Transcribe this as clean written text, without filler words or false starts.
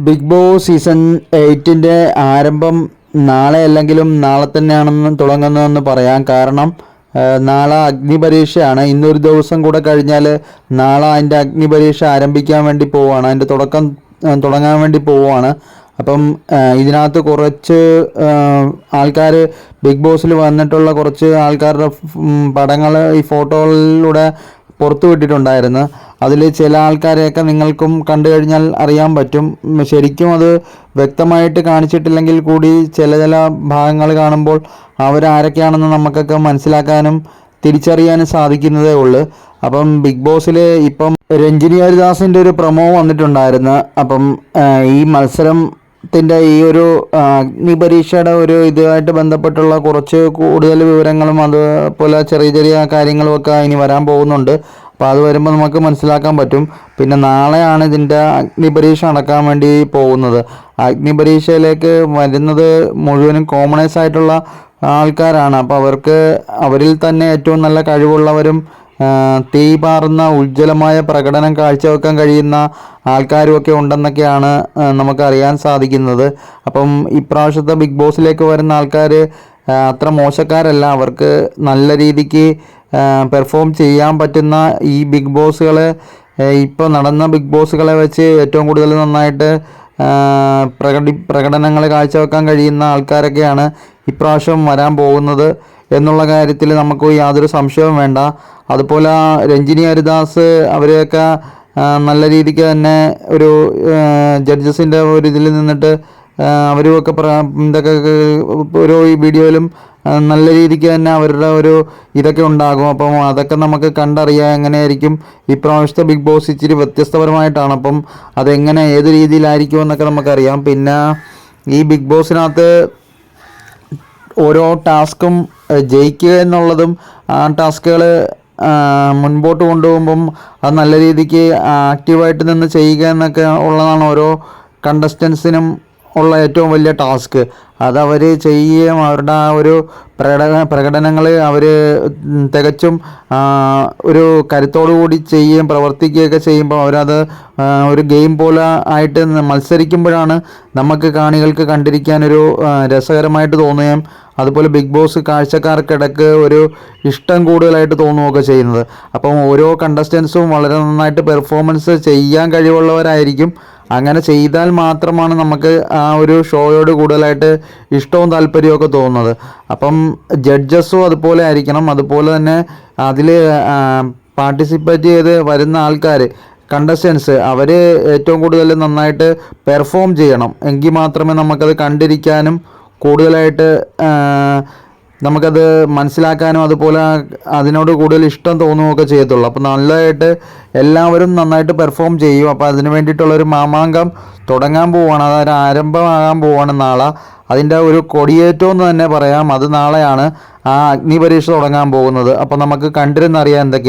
Big boss season 8ൻ്റെ ആരംഭം നാളെ അല്ലെങ്കിലും നാളെ തന്നെയാണെന്ന് തുടങ്ങുന്നതെന്ന് പറയാം. കാരണം നാളെ അഗ്നിപരീക്ഷയാണ്. ഇന്നൊരു ദിവസം കൂടെ കഴിഞ്ഞാൽ നാളെ അതിൻ്റെ അഗ്നിപരീക്ഷ ആരംഭിക്കാൻ വേണ്ടി പോവുകയാണ്. അതിൻ്റെ തുടങ്ങാൻ വേണ്ടി പോവുകയാണ്. അപ്പം ഇതിനകത്ത് കുറച്ച് ആൾക്കാർ ബിഗ് ബോസിൽ വന്നിട്ടുള്ള കുറച്ച് ആൾക്കാരുടെ പടങ്ങൾ ഈ ഫോട്ടോകളിലൂടെ പുറത്തു വിട്ടിട്ടുണ്ടായിരുന്നു. അതിൽ ചില ആൾക്കാരെയൊക്കെ നിങ്ങൾക്കും കണ്ടു കഴിഞ്ഞാൽ അറിയാൻ പറ്റും. ശരിക്കും അത് വ്യക്തമായിട്ട് കാണിച്ചിട്ടില്ലെങ്കിൽ കൂടി ചില ഭാഗങ്ങൾ കാണുമ്പോൾ അവരാരൊക്കെയാണെന്ന് നമുക്കൊക്കെ മനസ്സിലാക്കാനും തിരിച്ചറിയാനും സാധിക്കുന്നതേ ഉള്ളൂ. അപ്പം ബിഗ് ബോസിൽ ഇപ്പം രഞ്ജിനി ഹരിദാസിൻ്റെ ഒരു പ്രൊമോ വന്നിട്ടുണ്ടായിരുന്നു. അപ്പം ഈ മത്സരത്തിൻ്റെ ഈ ഒരു അഗ്നിപരീക്ഷയുടെ ഒരു ഇതുമായിട്ട് ബന്ധപ്പെട്ടുള്ള കുറച്ച് കൂടുതൽ വിവരങ്ങളും അതുപോലെ ചെറിയ ചെറിയ കാര്യങ്ങളുമൊക്കെ ഇനി വരാൻ പോകുന്നുണ്ട്. അപ്പോൾ അത് വരുമ്പോൾ നമുക്ക് മനസ്സിലാക്കാൻ പറ്റും. പിന്നെ നാളെയാണ് ഇതിൻ്റെ അഗ്നിപരീക്ഷ നടക്കാൻ വേണ്ടി പോകുന്നത്. അഗ്നിപരീക്ഷയിലേക്ക് വരുന്നത് മുഴുവനും കോമണേഴ്സ് ആയിട്ടുള്ള ആൾക്കാരാണ്. അപ്പോൾ അവരിൽ തന്നെ ഏറ്റവും നല്ല കഴിവുള്ളവരും തീ പാറുന്ന ഉജ്ജ്വലമായ പ്രകടനം കാഴ്ചവെക്കാൻ കഴിയുന്ന ആൾക്കാരുമൊക്കെ ഉണ്ടെന്നൊക്കെയാണ് നമുക്കറിയാൻ സാധിക്കുന്നത്. അപ്പം ഇപ്രാവശ്യത്തെ ബിഗ് ബോസിലേക്ക് വരുന്ന ആൾക്കാർ അത്ര മോശക്കാരല്ല. അവർക്ക് നല്ല രീതിക്ക് പെർഫോം ചെയ്യാൻ പറ്റുന്ന ഈ ബിഗ് ബോസുകളെ ഇപ്പോൾ നടന്ന ബിഗ് ബോസുകളെ വെച്ച് ഏറ്റവും കൂടുതൽ നന്നായിട്ട് പ്രകടനങ്ങൾ കാഴ്ചവെക്കാൻ കഴിയുന്ന ആൾക്കാരൊക്കെയാണ് ഇപ്രാവശ്യം വരാൻ പോകുന്നത് എന്നുള്ള കാര്യത്തിൽ നമുക്ക് യാതൊരു സംശയവും വേണ്ട. അതുപോലെ രഞ്ജിനി ഹരിദാസ് അവരെയൊക്കെ നല്ല രീതിക്ക് തന്നെ ഒരു ജഡ്ജസിൻ്റെ ഒരു ഇതിൽ നിന്നിട്ട് അവരുമൊക്കെ ഇതൊക്കെ ഓരോ ഈ വീഡിയോയിലും നല്ല രീതിക്ക് തന്നെ അവരുടെ ഒരു ഇതൊക്കെ ഉണ്ടാകും. അപ്പം അതൊക്കെ നമുക്ക് കണ്ടറിയാം എങ്ങനെയായിരിക്കും ഇപ്രാവശ്യത്തെ ബിഗ് ബോസ്. ഇച്ചിരി വ്യത്യസ്തപരമായിട്ടാണ്. അപ്പം അതെങ്ങനെ ഏത് രീതിയിലായിരിക്കും എന്നൊക്കെ നമുക്കറിയാം. പിന്നെ ഈ ബിഗ് ബോസിനകത്ത് ഓരോ ടാസ്കും ജയിക്കുക എന്നുള്ളതും ആ ടാസ്കുകൾ മുൻപോട്ട് കൊണ്ടുപോകുമ്പം അത് നല്ല രീതിക്ക് ആക്റ്റീവായിട്ട് നിന്ന് ചെയ്യുക എന്നൊക്കെ ഉള്ളതാണ് ഓരോ കണ്ടസ്റ്റൻസിനും ഉള്ള ഏറ്റവും വലിയ ടാസ്ക്. അതവർ ചെയ്യുകയും അവരുടെ ആ ഒരു പ്രകടനങ്ങൾ അവർ തികച്ചും ഒരു കരുത്തോടു കൂടി ചെയ്യുകയും പ്രവർത്തിക്കുകയൊക്കെ ചെയ്യുമ്പോൾ അവരത് ഒരു ഗെയിം പോലെ ആയിട്ട് മത്സരിക്കുമ്പോഴാണ് നമുക്ക് കാണികൾക്ക് കണ്ടിരിക്കാനൊരു രസകരമായിട്ട് തോന്നുകയും അതുപോലെ ബിഗ് ബോസ് കാഴ്ചക്കാർക്കിടക്ക് ഒരു ഇഷ്ടം കൂടുതലായിട്ട് തോന്നുകയൊക്കെ ചെയ്യുന്നത്. അപ്പം ഓരോ കണ്ടസ്റ്റൻസും വളരെ നന്നായിട്ട് പെർഫോമൻസ് ചെയ്യാൻ കഴിവുള്ളവരായിരിക്കും. അങ്ങനെ ചെയ്താൽ മാത്രമാണ് നമുക്ക് ആ ഒരു ഷോയോട് കൂടുതലായിട്ട് ഇഷ്ടവും താല്പര്യമൊക്കെ തോന്നുന്നത്. അപ്പം ജഡ്ജസും അതുപോലെ ആയിരിക്കണം. അതുപോലെ തന്നെ അതിൽ പാർട്ടിസിപ്പേറ്റ് ചെയ്ത് വരുന്ന ആൾക്കാർ കണ്ടസ്റ്റൻസ് അവർ ഏറ്റവും കൂടുതൽ നന്നായിട്ട് പെർഫോം ചെയ്യണം. എങ്കിൽ മാത്രമേ നമുക്കത് കണ്ടിരിക്കാനും കൂടുതലായിട്ട് നമുക്കത് മനസ്സിലാക്കാനും അതുപോലെ അതിനോട് കൂടുതൽ ഇഷ്ടം തോന്നുകയൊക്കെ ചെയ്യത്തുള്ളൂ. അപ്പോൾ നല്ലതായിട്ട് എല്ലാവരും നന്നായിട്ട് പെർഫോം ചെയ്യും. അപ്പോൾ അതിന് വേണ്ടിയിട്ടുള്ളൊരു മാമാങ്കം തുടങ്ങാൻ പോവുകയാണ്. അതൊരു ആരംഭമാകാൻ പോവുകയാണ് നാളെ. അതിൻ്റെ ഒരു കൊടിയേറ്റം എന്ന് തന്നെ പറയാം. അത് നാളെയാണ് ആ അഗ്നിപരീക്ഷ തുടങ്ങാൻ പോകുന്നത്. അപ്പോൾ നമുക്ക് കണ്ടിരുന്നറിയാം എന്തൊക്കെയാണ്.